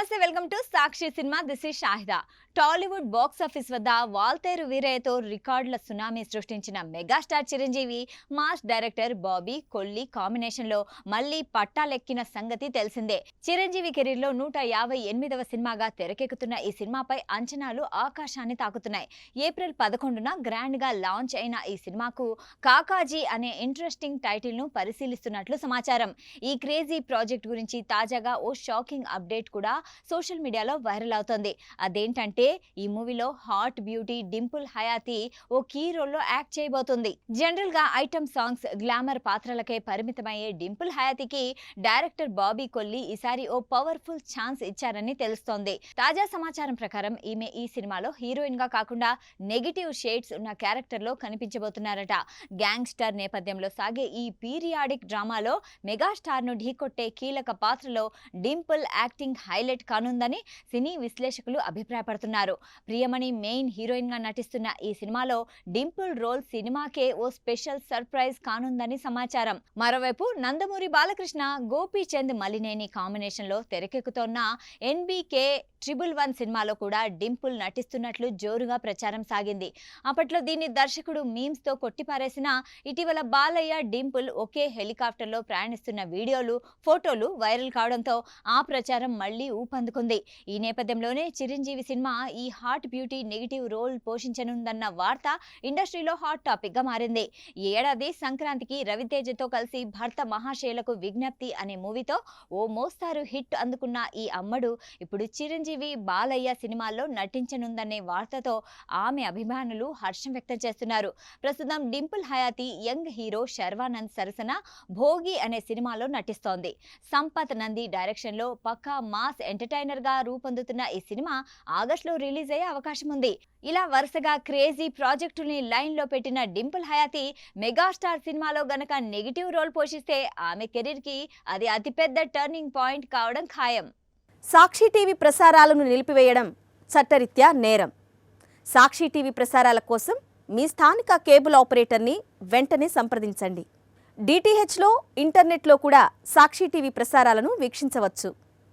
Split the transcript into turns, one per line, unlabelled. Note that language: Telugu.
నమస్తే, welcome to Sakshi cinema. This is Shahida. Tollywood box office వద్ద వాల్తేరు వీరయ్యతో రికార్డుల సునామీ సృష్టించిన megastar Chiranjeevi mass director Bobby Kolli combination లో మళ్లీ పట్టాలెక్కిన సంగతి తెలిసిందే. చిరంజీవి కెరీర్ లో 158వ సినిమాగా తెరకెక్కుతున్న ఈ సినిమాపై అంచనాలు ఆకాశాన్ని తాకుతున్నాయి. ఏప్రిల్ 11న గ్రాండ్ గా లాంచ్ అయిన ఈ సినిమాకు కాకాజీ అనే ఇంట్రెస్టింగ్ టైటిల్ ను పరిశీలిస్తున్నట్లు సమాచారం. ఈ క్రేజీ ప్రాజెక్ట్ గురించి తాజాగా ఓ షాకింగ్ అప్డేట్ కూడా సోషల్ మీడియాలో వైరల్ అవుతోంది. అదేంటంటే ఈ మూవీలో హాట్ బ్యూటీ డింపుల్ హయాతి ఓ కీ రోల్లో యాక్ట్ చేయబోతుంది. జనరల్ గా ఐటమ్ సాంగ్స్, గ్లామర్ పాత్రలకే పరిమితమయ్యే డింపుల్ హయాతికి డైరెక్టర్ బాబీ కొల్లి ఈసారి ఓ పవర్ఫుల్ ఛాన్స్ ఇచ్చారని తెలుస్తోంది. తాజా సమాచారం ప్రకారం ఈమె ఈ సినిమాలో హీరోయిన్ గా కాకుండా నెగిటివ్ షేడ్స్ ఉన్న క్యారెక్టర్ లో కనిపించబోతున్నారట. గ్యాంగ్స్టర్ నేపథ్యంలో సాగే ఈ పీరియాడిక్ డ్రామాలో మెగాస్టార్ ను ఢీకొట్టే కీలక పాత్రలో డింపుల్ యాక్టింగ్ హైలైట్ కానుందని సినీ విశ్లేషకులు అభిప్రాయపడుతున్నారు. ప్రియమణి మెయిన్ హీరోయిన్ గా నటిస్తున్న ఈ సినిమాలో డింపుల్ రోల్ సినిమాకే ఓ స్పెషల్ సర్ప్రైజ్ కానుందని సమాచారం. మరోవైపు నందమూరి బాలకృష్ణ, గోపీచంద్ మలినేని కాంబినేషన్ లో తెరకెక్కుతోన్న NBK 111 సినిమాలో కూడా డింపుల్ నటిస్తున్నట్లు జోరుగా ప్రచారం సాగింది. అప్పట్లో దీన్ని దర్శకుడు మీమ్స్ తో కొట్టిపారేసిన ఇటీవల బాలయ్య, డింపుల్ ఒకే హెలికాప్టర్ లో ప్రయాణిస్తున్న వీడియోలు, ఫోటోలు వైరల్ కావడంతో ఆ ప్రచారం మళ్లీ ఊపందుకుంది. ఈ నేపథ్యంలోనే చిరంజీవి సినిమా ఈ హాట్ బ్యూటీ నెగిటివ్ రోల్ పోషించనుందన్న వార్త ఇండస్ట్రీలో హాట్ టాపిక్ గా మారింది. ఈ ఏడాది సంక్రాంతికి రవితేజతో కలిసి భర్త మహాశయులకు విజ్ఞప్తి అనే మూవీతో ఓ మోస్తారు హిట్ అందుకున్న ఈ అమ్మడు ఇప్పుడు చిరంజీవి, బాలయ్య సినిమాల్లో నటించనుందనే వార్తతో ఆమె అభిమానులు హర్షం వ్యక్తం చేస్తున్నారు. ప్రస్తుతం డింపుల్ హయాతి యంగ్ హీరో శర్వానంద్ సరసన భోగి అనే సినిమాలో నటిస్తోంది. సంపత్ నంది డైరెక్షన్ లో పక్కా మాస్ ఎంటర్టైనర్ గా రూపొందుతున్న ఈ సినిమా ఆగస్టులో రిలీజ్ అయ్యే అవకాశం ఉంది. ఇలా వరుసగా క్రేజీ ప్రాజెక్టుల్ని లైన్ లో పెట్టిన డింపుల్ హయాతి మెగాస్టార్ సినిమాలో గనక నెగిటివ్ రోల్ పోషిస్తే ఆమె కెరీర్ కి అది అతిపెద్ద టర్నింగ్ పాయింట్ కావడం ఖాయం.
సాక్షి టీవీ ప్రసారాలను నిలిపివేయడం చట్టరీత్యా నేరం. సాక్షి టీవీ ప్రసారాల కోసం మీ స్థానిక కేబుల్ ఆపరేటర్ని వెంటనే సంప్రదించండి. DTHలో, ఇంటర్నెట్లో కూడా సాక్షి టీవీ ప్రసారాలను వీక్షించవచ్చు.